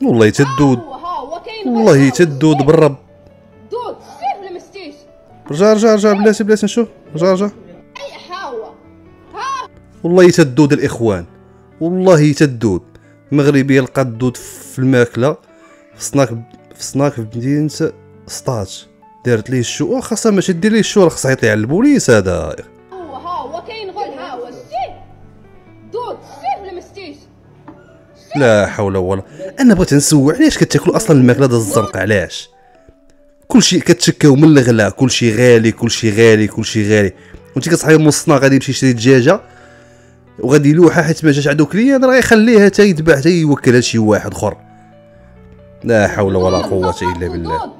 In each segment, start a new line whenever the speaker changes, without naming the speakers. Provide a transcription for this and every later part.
والله تدود، والله تدود بالرب.
دود شتيه ولا ما شتيش؟
رجع بلاتي نشوف. رجع والله تدود الاخوان، والله تدود مغربيه لقات الدود في الماكله في سناك في مدينه سطاج، دارت ليه الشو. خاصها ماشي دير ليه الشو، خاصها يعيط ليه على البوليس. هذا
هو كاين غول. شتيه دود شتيه ولا ما شتيش؟
لا حول ولا. انا بغيت نسول علاش كتاكلوا اصلا الماكله ديال الزنقه؟ علاش كلشي كتشكاو من الغلا؟ كلشي غالي وانت كتصحي من الصنا غادي يمشي يشري دجاجه وغادي يلوحها حيت ما جاش عندو كليان، راه يخليها حتى يذبح حتى يوكلها شي واحد اخر. لا حول ولا قوه الا بالله.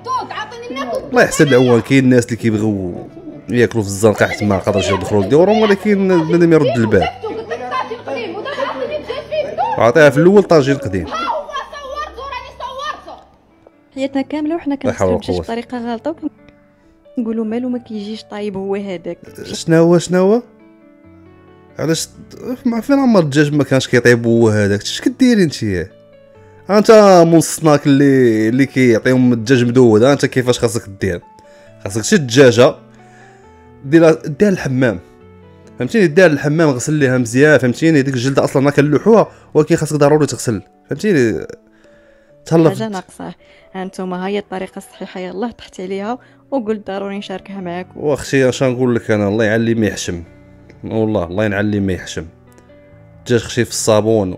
الله يحسن العوان. كاين الناس اللي كيبغيو ياكلوا في الزنقه حيت ما قادرش يدخلوا لديورهم، ولكن بنادم يرد البال. عطيها في الاول طاجين قديم.
حياتنا كامله وحنا كنصحوا شي بطريقه غلطه ونقولوا مالو ما كيجيش طايب هو هذاك.
شنو هو علاش فين عمر الدجاج ما كانش كيطيب هو هذاك؟ اش كديري انت من الصناك اللي كيعطيهم الدجاج مدود؟ انت كيفاش خاصك دير؟ خاصك تشد الدجاجه ديرها الحمام، فهمتيني؟ دير الحمام، غسل ليها مزيان، فهمتيني؟ ديك الجلده اصلا ما كنلوحوها، ولكن خاصك ضروري تغسل، فهمتيني؟ تهلا
حاجه ناقصه. هانتوما هي الطريقه الصحيحه، يلاه طحت عليها وقلت ضروري نشاركها معاكم.
واختي اش نقول لك انا؟ الله يعلي ما يحشم، والله الله ينعلي ما يحشم. الدجاج خشي في الصابون.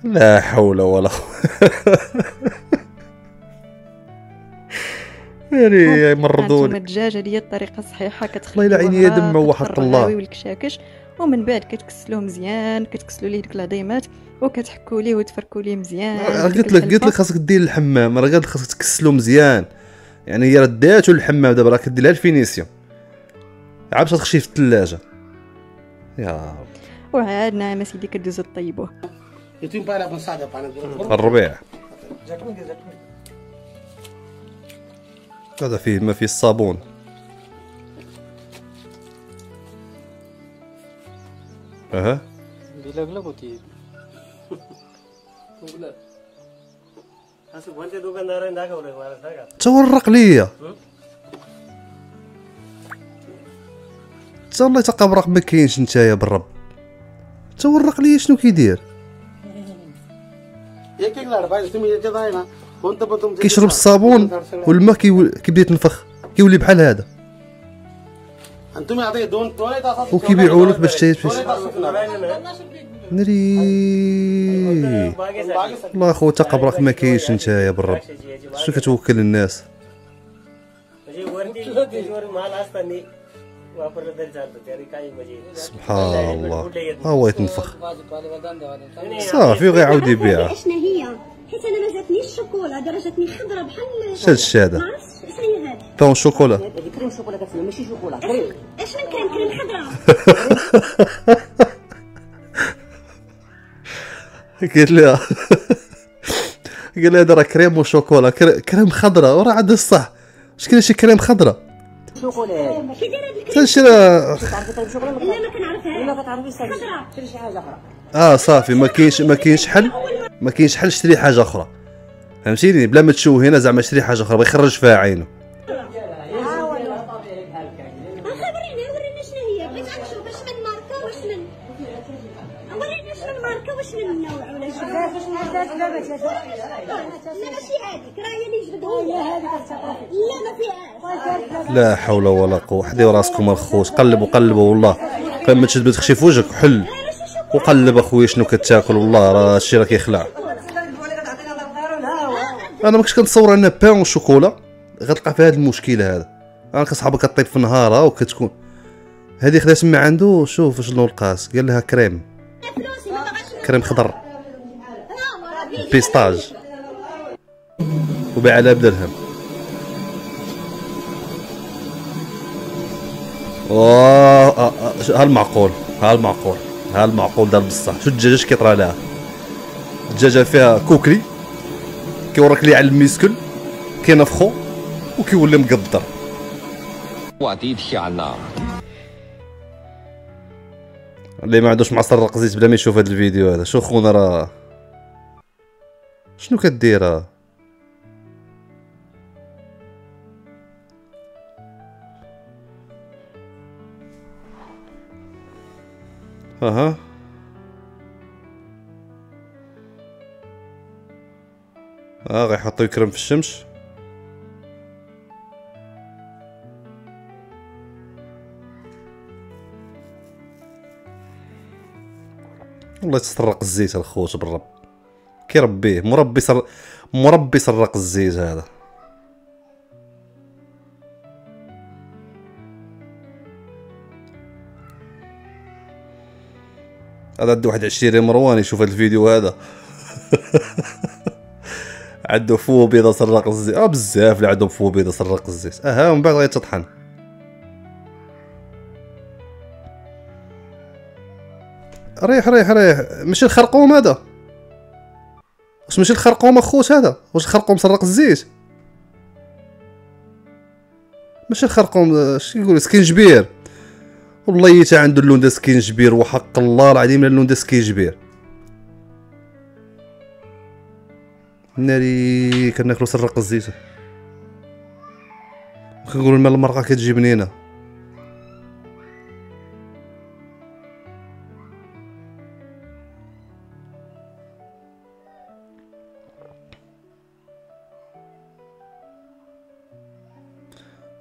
لا حول ولا يعني مرضوني.
الدجاج هذه هي الطريقه الصحيحه،
الله يلا عيني يا دم وحق الله.
والكشاكش، ومن بعد كتكسلوه مزيان، كتكسلوا ليه ديك العظيمات وكتحكوا ليه وتفركوا ليه مزيان.
قلت لك خاصك دير الحمام، راه قلت خاصك تكسلو مزيان. يعني هي رداتو الحمام، دابا راه كدير الفينيسيون عاد باش تخشي في الثلاجه. يا
وعاد نعم سيدي كدوزو طيبوه.
الربيع هذا فيه ما فيه الصابون. اها تورق ليا تا الله تقبرق ما كاينش نتايا بالرب. تورق ليا شنو كيدير؟ كيشرب الصابون والماء كيبدا يتنفخ، كيولي بحال هذا وكيبيعوا لك باش نري. الله اخو تقبرق ما كاينش نتايا بالرب. شنو كتوكل الناس؟ سبحان الله. هو يتنفخ صافي وغيعاود يبيعها.
شنو هي؟ حيت انا ما جاتنيش الشوكولا، جاتني خضره بحال
شاد الشاده.
شنو هي هذا؟
بون شوكولا.
هذه كريم شوكولا كتسمى، ماشي شوكولا كريم. اش من كريم خضره؟
قلت لها قال لها هذا راه كريم وشوكولا. كريم خضره وراه عاد الصح. اش كاين شي كريم خضره؟
شوكولا كي داير هذا
الكريم؟
لا ما كنعرفهاش. لا ما كتعرفيش شري شي حاجه اخرى.
صافي ما كاينش حل شري حاجه اخرى، فهمتيني؟ بلا ما تشوهينا زعما شري حاجه اخرى، بغا يخرج فيها عينه.
ورينا شنو هي. بغيت نشوف واش من ماركه واش من. ورينا واش من ماركه واش من نوع ولا شنو. لا ماشي هذيك، راه هي اللي جبدوها. لا ما فيهاش.
لا حول ولا قوه. حديو راسكم الخوت، قلبوا والله. فما تشد تخشي في وجهك حل وقلب اخويا شنو كتاكل. والله راه هادشي راه كيخلع. انا ما كنتش كنتصور ان بان وشوكولا غتلقى في هذا المشكل هذا. انا كصحابك كطيب في نهارها وكتكون هذه خدات من عنده. شوف شنو لقات، قال لها كريم خضر بيستاج وباع على بدرهم. هالمعقول دار بصح. شو الدجاجه كيطرى لها؟ الدجاجه فيها كوكري كيورك لي على الميسكل، كينفخو وكيولي مقدر. اللي ما عندوش معصر رق زيت بلا ما يشوف هذا الفيديو هذا. شو خونا راه شنو كدير؟ اها غيحطو يكرم في الشمس. والله تسرق الزيت الخوت بالرب كيربيه مربي سرق الزيت هذا. هذا عنده واحد 20 مروان يشوف هذا الفيديو هذا. عنده فوبيا سرق الزيت. بزاف اللي عندهم فوبيا سرق الزيت. ومن بعد غيتطحن. ريح ماشي الخرقوم هذا. واش ماشي الخرقوم اخوت هذا؟ واش الخرقوم سرق الزيت؟ ماشي الخرقوم. اش كيقول سكينجبير؟ والله حتى عنده اللون دا سكينجبير وحق الله العظيم اللون دا سكينجبير. ناري كناكلو سرق الزيت. كنقولوا الماء المرقه كتجي بنينه.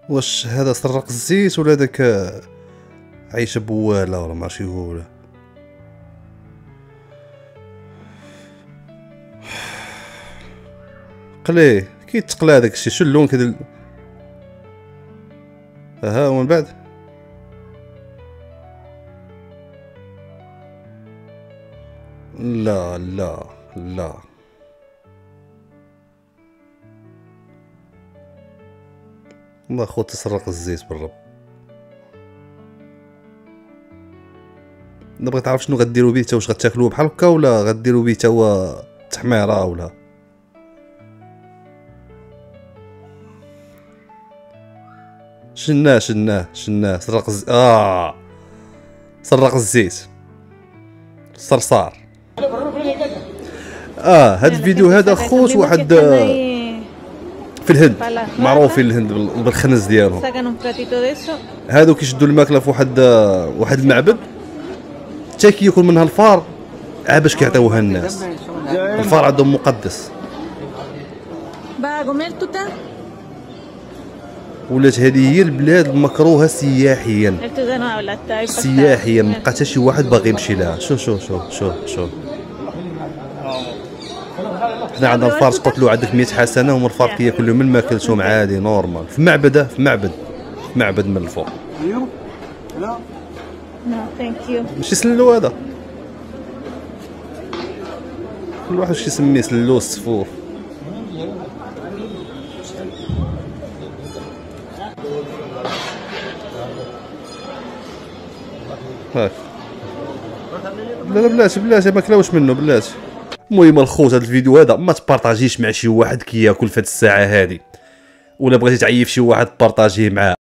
واش هذا سرق الزيت ولا داك عايشه بواله ولا ماشي يقول؟ قليه كيتقلى هذاك الشيء. شو اللون كذا؟ ومن بعد لا لا لا الله خوت تسرق الزيت بالرب. نبغي تعرف شنو غديروا به؟ واش غتاكلوه بحال هكا ولا غديروا به تا هو تحميره ولا؟ شناه سرق سرق الزيت صرصار. هاد الفيديو هذا خوت واحد في الهند معروفين الهند بالخنز ديالهم. هادو كيشدوا الماكله في واحد المعبد حتى كياكل منها الفار باش كيعطيوها الناس. الفار عندهم مقدس. ولات هذه هي البلاد المكروهه سياحيا. ما بقى حتى شي واحد باغي يمشي لها. شوف حنا عندنا الفار قتلوا عندك 100 حسنه وهم الفار كياكلوا من ماكلتهم عادي نورمال في معبد من الفوق. ماشي سلو هذا. كل واحد شي يسميه سلو الصفوف. لا بلاتي ما كلاوش منه بلاتي. المهم الخوت هذا الفيديو هذا ما تبارطاجيش مع شي واحد كياكل في هذه الساعه هذه، ولا بغيتي تعيف شي واحد بارطاجيه معاه.